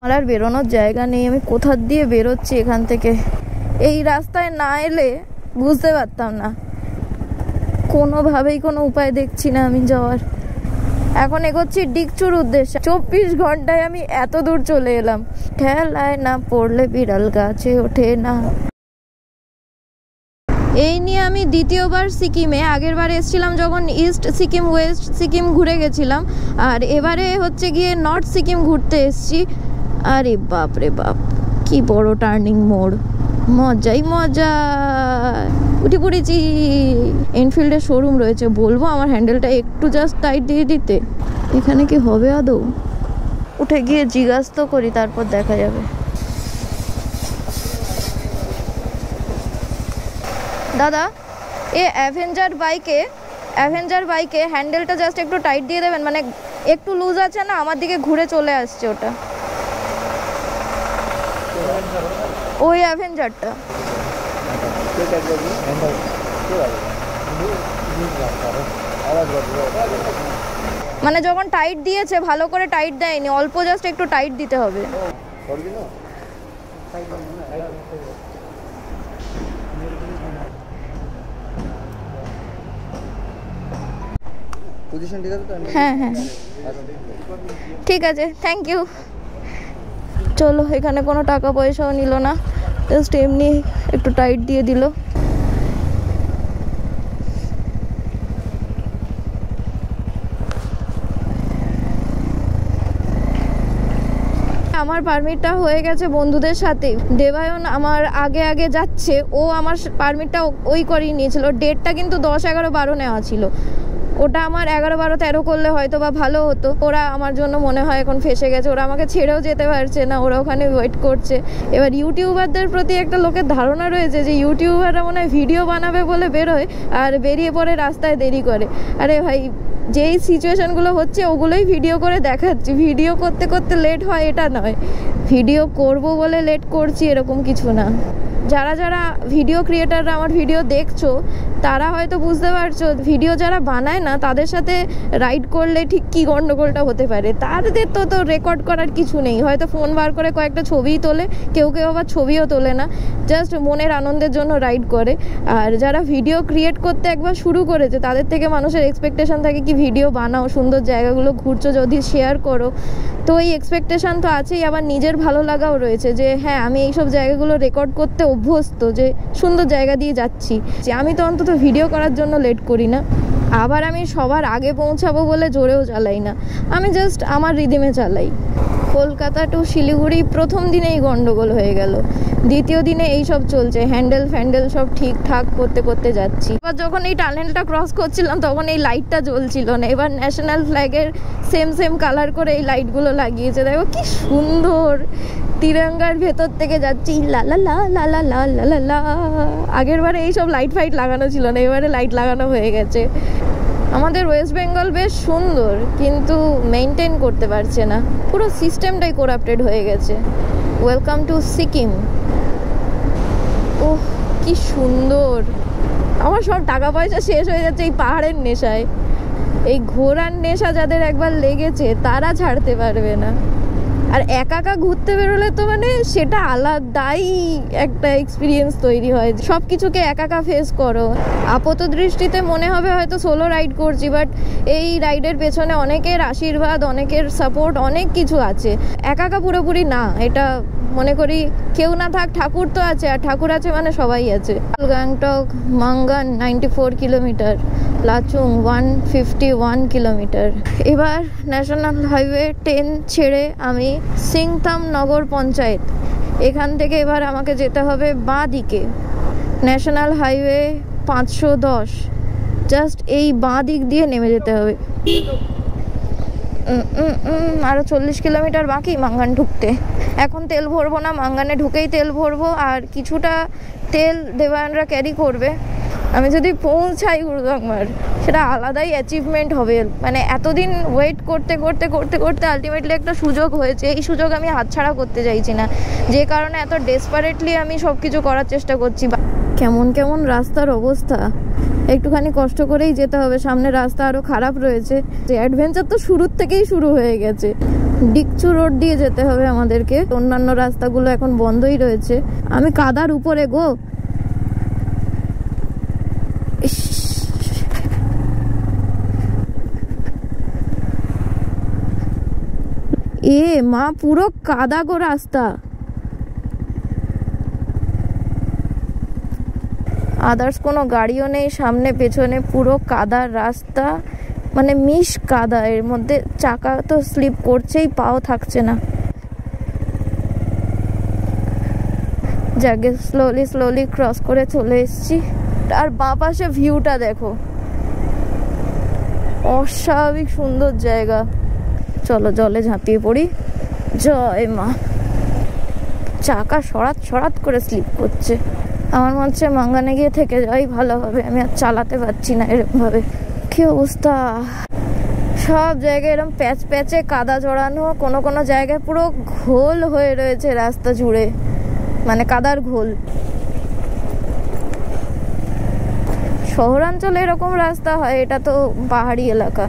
আমার আর বেরোনোর জায়গা নেই, আমি কোথা দিয়ে বেরোচ্ছি এখান থেকে। এই রাস্তায় না এলে বুঝতে পারতাম না, কোনোভাবেই কোনো উপায় দেখছি না আমি যাওয়ার। এখন এগোচ্ছি ডিগচুর উদ্দেশ্যে। 24 ঘন্টায় আমি এত দূর চলে এলাম। ঠেলায় না পড়লে বিড়াল গাছে ওঠে না। এই নিয়ে আমি দ্বিতীয়বার সিকিমে, আগের বার এসেছিলাম যখন ইস্ট সিকিম ওয়েস্ট সিকিম ঘুরে গেছিলাম, আর এবারে হচ্ছে গিয়ে নর্থ সিকিম ঘুরতে এসেছি। আরে বাপ রে বাপ, কি বড় টার্নিং মোড়, মজাই মজা। উঠে পড়েছি। এনফিল্ডের শোরুম রয়েছে, বলবো আমার হ্যান্ডেলটা একটু জাস্ট টাইট দিয়ে দিতে। এখানে কি হবে আদৌ? উঠে গিয়ে জিজ্ঞাসা তো করি, তারপর দেখা যাবে। দাদা, এ অ্যাভেঞ্জার বাইকে হ্যান্ডেলটা জাস্ট একটু টাইট দিয়ে দেবেন, মানে একটু লুজ আছে না, আমার দিকে ঘুরে চলে আসছে ওটা। ওই অ্যাভেঞ্জারটা মানে যখন টাইট দিয়েছে ভালো করে টাইট দেয়নি, অল্প জাস্ট একটু টাইট দিতে হবে। হ্যাঁ হ্যাঁ ঠিক আছে, থ্যাংক ইউ। চলো, এখানে কোনো টাকা পয়সাও নিল না, জাস্ট এমনি একটু টাইট দিয়ে দিল। আমার পারমিটটা হয়ে গেছে বন্ধুদের সাথে। দেবায়ন আমার আগে আগে যাচ্ছে, ও আমার পারমিটটা ওই করিয়ে নিয়েছিল। ডেটটা কিন্তু 10, 11, 12 নেওয়া ছিল। ওটা আমার 11, 12, 13 করলে হয়তো বা ভালো হতো। ওরা আমার জন্য মনে হয় এখন ফেসে গেছে, ওরা আমাকে ছেড়েও যেতে পারছে না, ওরা ওখানে ওয়েট করছে। এবার ইউটিউবারদের প্রতি একটা লোকের ধারণা রয়েছে যে ইউটিউবাররা মনে হয় ভিডিও বানাবে বলে বেরোয় আর বেরিয়ে পড়ে রাস্তায় দেরি করে। আরে ভাই, যেই সিচুয়েশনগুলো হচ্ছে ওগুলোই ভিডিও করে দেখাচ্ছি। ভিডিও করতে করতে লেট হয় এটা নয়, ভিডিও করব বলে লেট করছি এরকম কিছু না। যারা যারা ভিডিও ক্রিয়েটাররা আমার ভিডিও দেখছো তারা হয়তো বুঝতে পারছো, ভিডিও যারা বানায় না তাদের সাথে রাইড করলে ঠিক কী গণ্ডগোলটা হতে পারে। তাদের তো রেকর্ড করার কিছু নেই, হয়তো ফোন বার করে কয়েকটা ছবিই তোলে, কেউ কেউ আবার ছবিও তোলে না, জাস্ট মনের আনন্দের জন্য রাইড করে। আর যারা ভিডিও ক্রিয়েট করতে একবার শুরু করেছে তাদের থেকে মানুষের এক্সপেকটেশন থাকে কি ভিডিও বানাও, সুন্দর জায়গাগুলো ঘুরছো যদি শেয়ার করো। তো এই এক্সপেকটেশন তো আছেই, আবার নিজের ভালো লাগাও রয়েছে যে হ্যাঁ আমি এইসব জায়গাগুলো রেকর্ড করতে অভ্যস্ত, যে সুন্দর জায়গা দিয়ে যাচ্ছি। যে আমি তো অন্তত ভিডিও করার জন্য লেট করি না। আবার আমি সবার আগে পৌঁছাবো বলে জোরেও চালাই না, আমি জাস্ট আমার রিদিমে চালাই। কলকাতা টু শিলিগুড়ি প্রথম দিনেই গন্ডগোল হয়ে গেল, দ্বিতীয় দিনে এই সব চলছে, হ্যান্ডেল ফ্যান্ডেল সব ঠিকঠাক করতে করতে যাচ্ছি। এবার যখন এই টানেলটা ক্রস করছিলাম তখন এই লাইটটা জ্বলছিল না, এবার ন্যাশনাল ফ্ল্যাগের সেম কালার করে এই লাইটগুলো লাগিয়েছে। দেখো কি সুন্দর, তিরঙ্গার ভেতর থেকে যাচ্ছি, লা লা লা লা লা লা লা লা লা। আগের বারে এইসব লাইট ফাইট লাগানো ছিল না, এবারে লাইট লাগানো হয়ে গেছে। আমাদের ওয়েস্ট বেঙ্গল বেশ সুন্দর, কিন্তু মেনটেন করতে পারছে না, পুরো সিস্টেমটাই করাপ্টেড হয়ে গেছে। Welcome to Sikkim. ওহ কি সুন্দর। আমার সব টাকা পয়সা শেষ হয়ে যাচ্ছে এই পাহাড়ের নেশায়। এই ঘোরার নেশা যাদের একবার লেগেছে তারা ছাড়তে পারবে না। আর একা একা ঘুরতে বেরোলে তো মানে সেটা আলাদাই একটা এক্সপিরিয়েন্স তৈরি হয়, সব কিছুকে একা একা ফেস করো। আপাত দৃষ্টিতে মনে হবে হয়তো সোলো রাইড করছি, বাট এই রাইডের পেছনে অনেকের আশীর্বাদ, অনেকের সাপোর্ট, অনেক কিছু আছে। একা একা পুরোপুরি না, এটা মনে করি কেউ না থাক ঠাকুর তো আছে, আর ঠাকুর আছে মানে সবাই আছে। Gangtok Mangan 94 kilometre, Lachung 151 kilometre. এবার ন্যাশনাল হাইওয়ে 10 ছেড়ে আমি সিংতাম নগর পঞ্চায়েত, এখান থেকে এবার আমাকে যেতে হবে বাঁ দিকে, ন্যাশনাল হাইওয়ে 510, জাস্ট এই বাঁ দিক দিয়ে নেমে যেতে হবে। আরও 40 কিলোমিটার বাকি মাঙ্গান ঢুকতে। এখন তেল ভরবো না, মাঙ্গানে ঢুকেই তেল ভরবো, আর কিছুটা তেল দেবায়নরা ক্যারি করবে। আমি যদি পৌঁছাই গুরুদংমার সেটা আলাদাই অ্যাচিভমেন্ট হবে। মানে এতদিন ওয়েট করতে করতে করতে করতে আলটিমেটলি একটা সুযোগ হয়েছে, এই সুযোগ আমি হাতছাড়া করতে চাইছি না, যে কারণে এত ডেসপারেটলি আমি সব কিছু করার চেষ্টা করছি। কেমন কেমন রাস্তার অবস্থা, একটুখানি কষ্ট করেই যেতে হবে, সামনে রাস্তা আরো খারাপ রয়েছে। অ্যাডভেঞ্চার তো শুরুর থেকেই শুরু হয়ে গেছে। ডিকচু রোড দিয়ে যেতে হবে আমাদেরকে, অন্যান্য রাস্তাগুলো এখন বন্ধই রয়েছে। আমি কাদার উপরে গো, এ মা পুরো কাদা গো রাস্তা। আদার্স কোনো গাড়িও নেই সামনে পেছনে, পুরো কাদার রাস্তা, মানে মিশ কাদা। এর মধ্যে চাকা তো স্লিপ করছেই, পাও থাকছে না। যাকে স্লোলি স্লোলি ক্রস করে চলে এসেছি। আর বাঁ পাশে ভিউটা দেখো, অস্বাভাবিক সুন্দর জায়গা। চলো জলে ঝাঁপিয়ে পড়ি। জয় মা। চাকা সরাত সরাত করে স্লিপ করছে। আমার মনে হচ্ছে মাঙ্গানে গিয়ে থেকে যাওয়াই ভালো হবে, আমি আর চালাতে পারছি না এরকম ভাবে। কি অবস্থা, সব জায়গায় এরকম প্যাচ প্যাচে কাদা জড়ানো, কোনো কোনো জায়গায় পুরো ঘোল হয়ে রয়েছে রাস্তা জুড়ে, মানে কাদার ঘোল। শহরাঞ্চলে এরকম রাস্তা হয়, এটা তো পাহাড়ি এলাকা,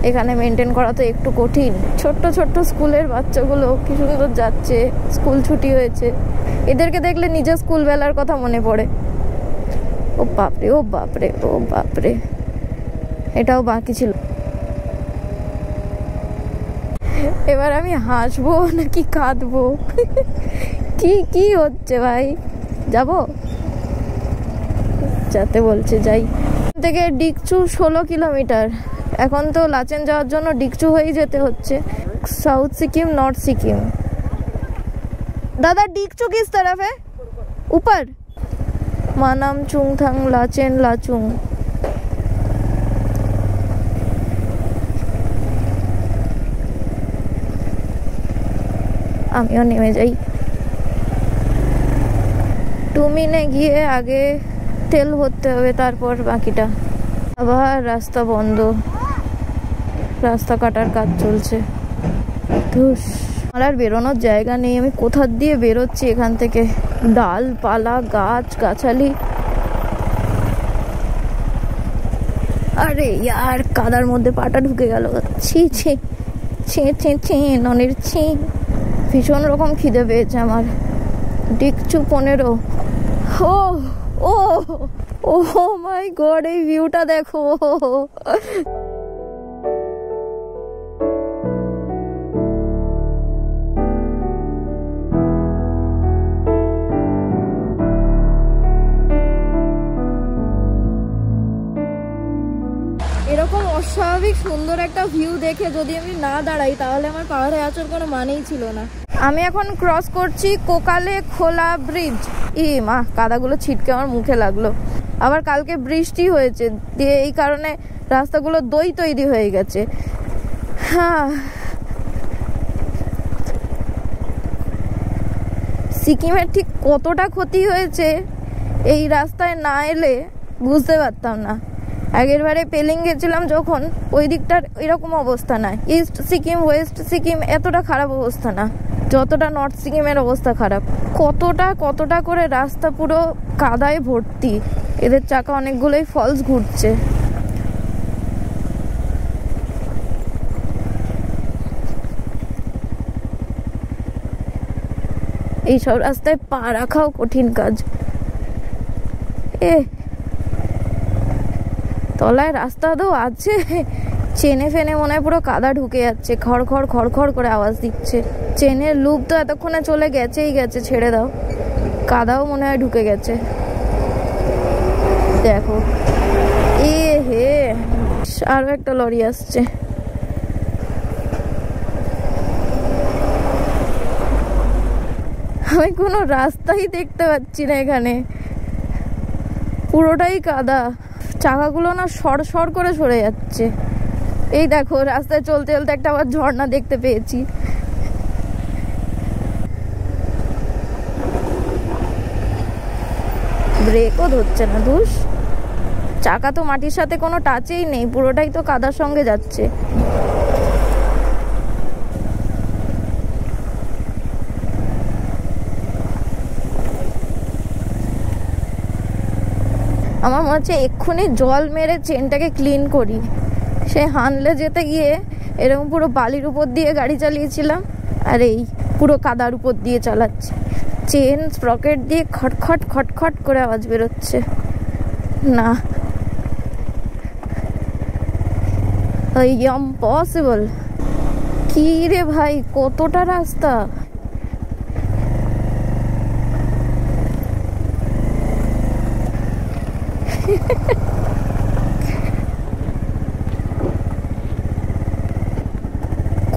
এখানে মেনটেন করা তো একটু কঠিন। ছোট্ট ছোট্ট স্কুলের বাচ্চাগুলো কি সুন্দর যাচ্ছে, স্কুল ছুটি হয়েছে। এদেরকে দেখলে নিজের স্কুল বেলার কথা মনে পড়ে। ও বাপরে, ও বাপরে, ও বাপরে, এটাও বাকি ছিল। এবার আমি হাসবো নাকি কাঁদবো? কি কি হচ্ছে ভাই? যাবো, যেতে বলছে যাই। থেকে ডিকচু 16 কিলোমিটার। এখন তো লাচেন যাওয়ার জন্য ডিকচু হয়েই যেতে হচ্ছে। South Sikkim north Sikkim. दादा डिकचू किस तरफ है? ऊपर। मानाम चुंगथांग लाचेन लाचुंग। আমিও নেমে যাই। টুমিনে গিয়ে আগে তেল ভরতে হবে, তারপর বাকিটা। আবার রাস্তা বন্ধ, রাস্তা কাটার কাজ চলছে। ধুস, আমার আর বেরোনোর জায়গা নেই। আমি কোথা দিয়ে বেরোচ্ছি এখান থেকে? ডালপালা, গাছ গাছালি। আরে ইয়ার, কাদার মধ্যে পাটা ঢুকে গেল। ছি ছি ছি ছি ছি, ননির ছি। ভীষণ রকম খিদে পেয়েছে আমার। ডিকচু 15। ও ও ও মাই গড, এই ভিউটা দেখো। এরকম অস্বাভাবিক সুন্দর একটা ভিউ দেখে যদি আমি না দাঁড়াই, তাহলে আমার পাহাড়ে আসার কোনো মানেই ছিল না। আমি এখন ক্রস করছি কোকালে খোলা ব্রিজ। ই মা, কাদাগুলো ছিটকে আমার মুখে লাগলো। আবার কালকে বৃষ্টি হয়েছে, দিয়ে এই কারণে রাস্তাগুলো দই তৈরি হয়ে গেছে। হ্যাঁ, সিকিমের ঠিক কতটা ক্ষতি হয়েছে এই রাস্তায় না এলে বুঝতে পারতাম না। আগের বারে পেলিং গেছিলাম যখন, ওই দিকটার এরকম অবস্থা না। ইস্ট সিকিম, ওয়েস্ট সিকিম এতটা খারাপ অবস্থা না, যতটা নর্থ সিকিমের অবস্থা খারাপ। কতটা করে রাস্তা পুরো কাদায় ভর্তি। এদের চাকা অনেকগুলোই ফলস ঘুরছে। এইসব রাস্তায় পা রাখাও কঠিন কাজ। তলায় রাস্তা তো আছে, চেনে ফেনে মনে হয় পুরো কাদা ঢুকে যাচ্ছে। খড়খড় খড়খড় করে আওয়াজ দিচ্ছে। চেনের লুপ তো এতক্ষণে চলে গেছেই গেছে, ছেড়ে দাও। কাদাও মনে হয় ঢুকে গেছে। দেখো, এ হে, আরো একটা লরি আসছে। আমি কোনো রাস্তাই দেখতে পাচ্ছি না এখানে, পুরোটাই কাদা। চাকাগুলো না সর সর করে সরে যাচ্ছে। এই দেখো, রাস্তায় চলতে চলতে একটা আবার ঝর্ণা দেখতে পেয়েছি। ব্রেকও ধরছে না। ধুস, চাকা তো মাটির সাথে কোনো টাচেই নেই, পুরোটাই তো কাদার সঙ্গে যাচ্ছে। আমার মনে হচ্ছে এক্ষুনি জল মেরে চেনটাকে ক্লিন করি। সে হানলে যেতে গিয়ে এরকম পুরো বালির উপর দিয়ে গাড়ি চালিয়েছিলাম, আর এই পুরো কাদার উপর দিয়ে চালাচ্ছি। চেন স্প্রকেট দিয়ে খটখট খটখট করে আওয়াজ বেরোচ্ছে। না, ইম্পসিবল। কি রে ভাই, কতটা রাস্তা!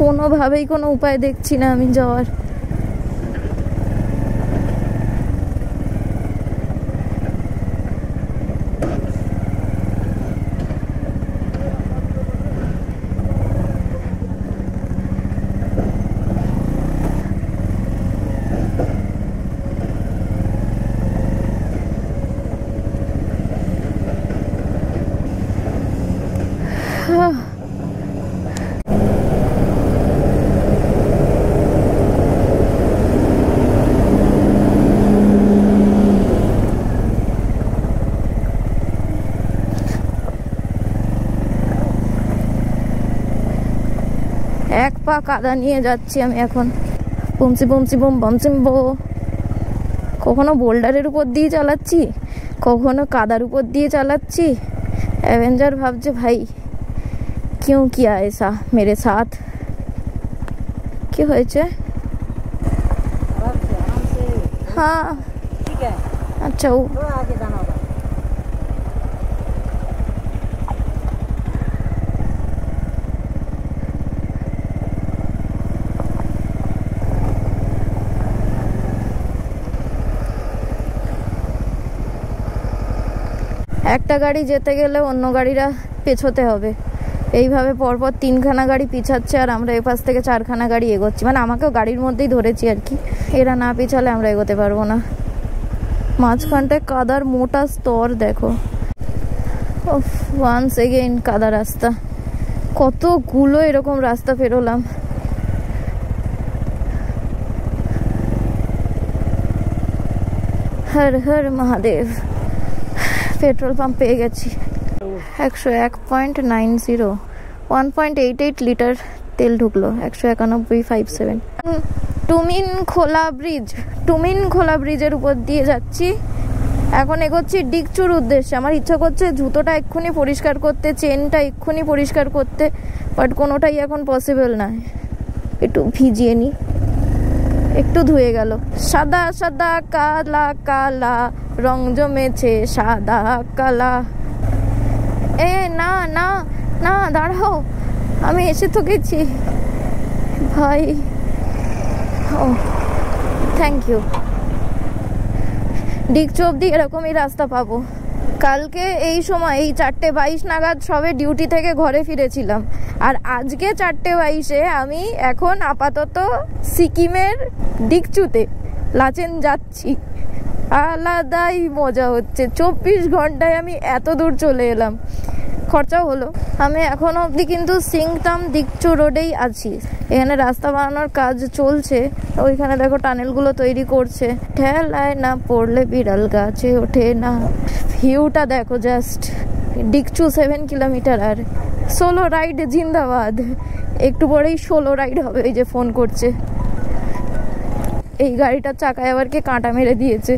কোনোভাবেই কোনো উপায় দেখছি না আমি যাওয়ার। এক পা কাদা নিয়ে যাচ্ছি আমি এখন। পমসি পমসি বম বমসিম বো। কখনো বোল্ডারের উপর দিয়ে চালাচ্ছি, কখনো কাদার উপর দিয়ে চালাচ্ছি। অ্যাভেঞ্জার ভাবছে ভাই क्यों किया ऐसा मेरे साथ। কি হয়েছে? हाँ ठीक है। अच्छा वो थोड़ा आगे जाना होगा। একটা গাড়ি যেতে গেলে অন্য গাড়িরা পেছোতে হবে। এইভাবে পরপর 3খানা গাড়ি পিছাচ্ছে আর আমরা এ পাশ থেকে 4খানা গাড়ি এগোচ্ছি। মানে আমাকেও গাড়ির মধ্যেই ধরেছি আর কি। এরা না পিছালে আমরা এগোতে পারবো না। মাঝখানটায় কাদার মোটা স্তর দেখো। ওয়ান্স এগেইন কাদা রাস্তা। কতগুলো এরকম রাস্তা পেরোলাম। হর হর মহাদেব। পেট্রোল পাম্প পেয়ে গেছি। 101.90 1.88 লিটার তেল ঢুকলো। 191.57। টুমিন খোলা ব্রিজের উপর দিয়ে যাচ্ছি। এখন এগোচ্ছি ডিগচুর উদ্দেশ্যে। আমার ইচ্ছা করছে জুতোটা এক্ষুনি পরিষ্কার করতে, চেনটা এক্ষুনি পরিষ্কার করতে, বাট কোনোটাই এখন পসিবল নয়। একটু ভিজিয়ে নি, একটু ধুয়ে গেল। সাদা সাদা কালা কালা রং জমেছে সাদা কালা। এ না না না, দাঁড়াও, আমি এসে তো গেছি ভাই। ও থ্যাংক ইউ। ডিগচু অব্দি এরকমই রাস্তা পাবো। কালকে এই সময় এই 4:22 নাগাদ সবে ডিউটি থেকে ঘরে ফিরেছিলাম, আর আজকে 4:22-এ আমি এখন আপাতত সিকিমের ডিগচুতে লাচেন যাচ্ছি। আলাদাই মজা হচ্ছে। 24 ঘন্টায় আমি এত দূর চলে এলাম, খরচাও হলো। আমি এখনো অবধি কিন্তু সিংতাম ডিগচু রোডেই আছি। এখানে রাস্তা বানানোর কাজ চলছে। ওইখানে দেখো টানেলগুলো তৈরি করছে। ঠেলায় না পড়লে বিড়াল গাছে ওঠে না। ভিউটা দেখো জাস্ট। ডিগচু 7 কিলোমিটার। আর সোলো রাইড জিন্দাবাদ। একটু পরেই সোলো রাইড হবে। এই যে ফোন করছে। এই গাড়িটার চাকায় আবার কে কাঁটা মেরে দিয়েছে।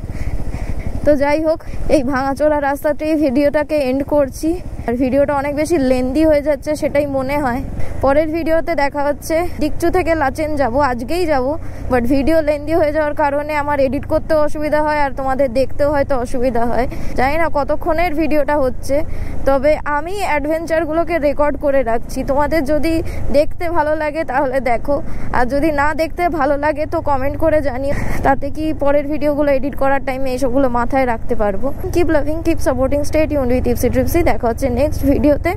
তো যাই হোক, এই ভাঙাচোরা রাস্তাতেই ভিডিওটাকে এন্ড করছি। আর ভিডিওটা অনেক বেশি লেন্দি হয়ে যাচ্ছে সেটাই মনে হয়। পরের ভিডিওতে দেখা হচ্ছে। ডিগচু থেকে লাচেন যাব, আজকেই যাব, বাট ভিডিও লেন্দি হয়ে যাওয়ার কারণে আমার এডিট করতেও অসুবিধা হয় আর তোমাদের দেখতেও হয়তো অসুবিধা হয়। জানি না কতক্ষণের ভিডিওটা হচ্ছে, তবে আমি অ্যাডভেঞ্চারগুলোকে রেকর্ড করে রাখছি। তোমাদের যদি দেখতে ভালো লাগে তাহলে দেখো, আর যদি না দেখতে ভালো লাগে তো কমেন্ট করে জানিও। তাতে কি পরের ভিডিওগুলো এডিট করার টাইমে এইসবগুলো মাথায় রাখতে পারবো। Keep loving, keep supporting, stay tuned with Tipsy Tripsy. দেখা হচ্ছে নেক্সট ভিডিওতে।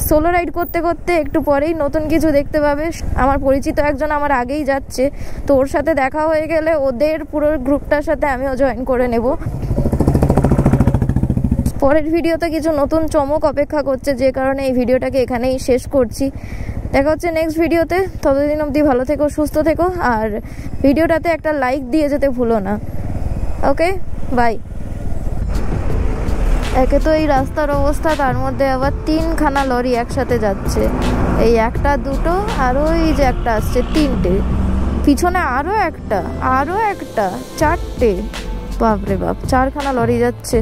সোলো রাইড করতে করতে একটু পরেই নতুন কিছু দেখতে পাবে। আমার পরিচিত একজন আমার আগেই যাচ্ছে, তো ওর সাথে দেখা হয়ে গেলে ওদের পুরো গ্রুপটার সাথে আমিও জয়েন করে নেব। পরের ভিডিওতে কিছু নতুন চমক অপেক্ষা করছে, যে কারণে এই ভিডিওটাকে এখানেই শেষ করছি। দেখা হচ্ছে নেক্সট ভিডিওতে। ততদিন অবধি ভালো থেকো, সুস্থ থেকো, আর ভিডিওটাতে একটা লাইক দিয়ে যেতে ভুলো না। ওকে, বাই। একে তো এই রাস্তার অবস্থা, তার মধ্যে আবার 3খানা লরি একসাথে যাচ্ছে। এই একটা, দুটো, আর ওই যে একটা আসছে, 3টে, পিছনে আরো একটা, 4টে, বাপরে বাপ, 4খানা লরি যাচ্ছে।